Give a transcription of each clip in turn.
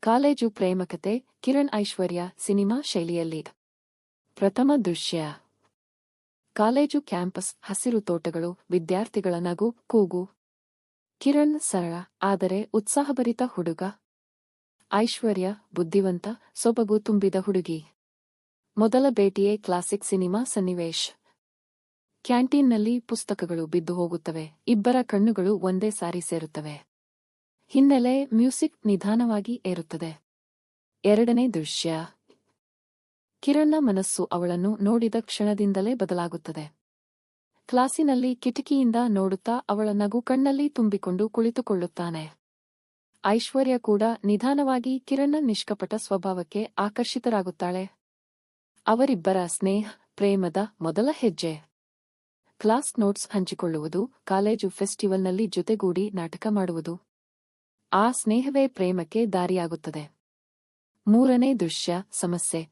College ಪ್ರೇಮಕತೆ Kiran ಐಶ್ವರ್ಯ cinema ಶೈಲಿಯಲ್ಲಿ. ಪ್ರಥಮ ದೃಶ್ಯ. ಕಾಲೇಜು ಕ್ಯಾಂಪಸ್, ಹಸಿರು ತೋಟಗಳು, ವಿದ್ಯಾರ್ಥಿಗಳ ನಗು, ಕೂಗು. ಕಿರಣ್ ಸರಳ ಆದರೆ ಉತ್ಸಾಹಭರಿತ ಹುಡುಗ. ಐಶ್ವರ್ಯ ಬುದ್ಧಿವಂತ, ಸೊಬಗು ತುಂಬಿದ ಹುಡುಗಿ. ಮೊದಲ ಭೇಟಿಯೇ ಕ್ಲಾಸಿಕ್ ಸಿನಿಮಾ ಸನ್ನಿವೇಶ. ಕ್ಯಾಂಟೀನ್ನಲ್ಲಿ ಪುಸ್ತಕಗಳು ಬಿದ್ದು ಹೋಗುತ್ತವೆ, ಇಬ್ಬರ ಕಣ್ಣುಗಳು ಒಂದೇ ಸಾರಿ ಸೇರುತ್ತವೆ. ಹಿನ್ನೆಲೆ ಮ್ಯೂಸಿಕ್ ನಿಧಾನವಾಗಿ ಏರುತ್ತದೆ. ಎರಡನೇ ದೃಶ್ಯ. ಕಿರಣ್ನ ಮನಸ್ಸು ಅವಳನ್ನು ನೋಡಿದ ಕ್ಷಣದಿಂದಲೇ ಬದಲಾಗುತ್ತದೆ. ಕ್ಲಾಸಿನಲ್ಲಿ ಕಿಟಕಿಯಿಂದ ನೋಡುತ್ತಾ ಅವಳ ನಗು ಕಣ್ಣಲ್ಲಿ ತುಂಬಿಕೊಂಡು ಕುಳಿತುಕೊಳ್ಳುತ್ತಾನೆ. ಐಶ್ವರ್ಯ ಕೂಡ ನಿಧಾನವಾಗಿ ಕಿರಣ್ನ ನಿಷ್ಕಪಟ ಸ್ವಭಾವಕ್ಕೆ ಆಕರ್ಷಿತರಾಗುತ್ತಾಳೆ. ಅವರಿಬ್ಬರ ಸ್ನೇಹ, ಪ್ರೇಮದ ಮೊದಲ ಹೆಜ್ಜೆ. ಕ್ಲಾಸ್ ನೋಟ್ಸ್ ಹಂಚಿಕೊಳ್ಳುವುದು, ಕಾಲೇಜು ಫೆಸ್ಟಿವಲ್ನಲ್ಲಿ ಜೊತೆಗೂಡಿ ನಾಟಕ ಮಾಡುವುದು. ಆ ಸ್ನೇಹವೇ ಪ್ರೇಮಕ್ಕೆ ದಾರಿಯಾಗುತ್ತದೆ. ಮೂರನೇ ದೃಶ್ಯ. ಸಮಸ್ಯೆ.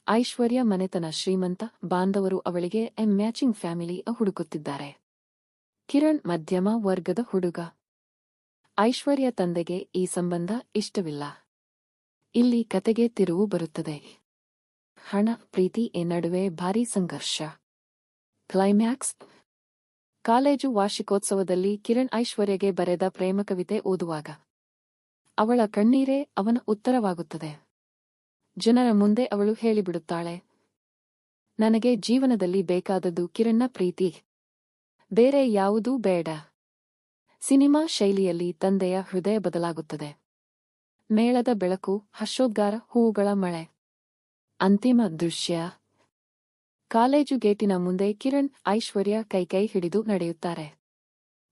ಐಶ್ವರ್ಯ ಮನೆತನ ಶ್ರೀಮಂತ, ಬಾಂಧವರು ಅವಳಿಗೆ ಮ್ಯಾಚಿಂಗ್ ಫ್ಯಾಮಿಲಿ ಹುಡುಕುತ್ತಿದ್ದಾರೆ. ಕಿರಣ್ ಮಧ್ಯಮ ವರ್ಗದ ಹುಡುಗ. ಐಶ್ವರ್ಯ ತಂದೆಗೆ ಈ ಸಂಬಂಧ ಇಷ್ಟವಿಲ್ಲ. ಇಲ್ಲಿ ಕತೆಗೆ ತಿರುವು ಬರುತ್ತದೆ. ಹಣ, ಪ್ರೀತಿ ನಡುವೆ ಭಾರೀ ಸಂಘರ್ಷ. ಕ್ಲೈಮ್ಯಾಕ್ಸ್. ಕಾಲೇಜು ವಾರ್ಷಿಕೋತ್ಸವದಲ್ಲಿ ಕಿರಣ್ ಐಶ್ವರ್ಯಗೆ ಬರೆದ ಪ್ರೇಮ ಕವಿತೆ ಓದುವಾಗ ಅವಳ ಕಣ್ಣೀರೇ ಅವನ ಉತ್ತರವಾಗುತ್ತದೆ. ಜನರ ಮುಂದೆ ಅವಳು ಹೇಳಿಬಿಡುತ್ತಾಳೆ, ನನಗೆ ಜೀವನದಲ್ಲಿ ಬೇಕಾದದ್ದು ಕಿರಣ್ನ ಪ್ರೀತಿ, ಬೇರೆ ಯಾವುದೂ ಬೇಡ. ಸಿನಿಮಾ ಶೈಲಿಯಲ್ಲಿ ತಂದೆಯ ಹೃದಯ ಬದಲಾಗುತ್ತದೆ. ಮೇಳದ ಬೆಳಕು, ಹರ್ಷೋದ್ಗಾರ, ಹೂವುಗಳ ಮಳೆ. ಅಂತಿಮ ದೃಶ್ಯ. ಕಾಲೇಜು ಗೇಟಿನ ಮುಂದೆ ಕಿರಣ್, ಐಶ್ವರ್ಯ ಕೈ ಹಿಡಿದು ನಡೆಯುತ್ತಾರೆ.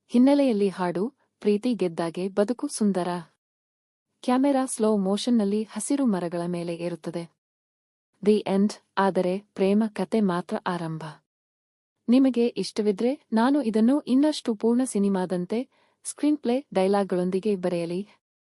ಹಿನ್ನೆಲೆಯಲ್ಲಿ ಹಾಡು, ಪ್ರೀತಿ ಗೆದ್ದಾಗೆ ಬದುಕು ಸುಂದರ. ಕ್ಯಾಮೆರಾ ಸ್ಲೋ ಮೋಷನ್ನಲ್ಲಿ ಹಸಿರು ಮರಗಳ ಮೇಲೆ ಏರುತ್ತದೆ. The end. ಆದರೆ ಪ್ರೇಮ ಕತೆ ಮಾತ್ರ ಆರಂಭ. ನಿಮಗೆ ಇಷ್ಟವಿದ್ರೆ ನಾನು ಇದನ್ನು ಇನ್ನಷ್ಟು ಪೂರ್ಣ ಸಿನಿಮಾದಂತೆ ಸ್ಕ್ರೀನ್ ಪ್ಲೇ, ಡೈಲಾಗ್ಗಳೊಂದಿಗೆ ಬರೆಯಲಿ.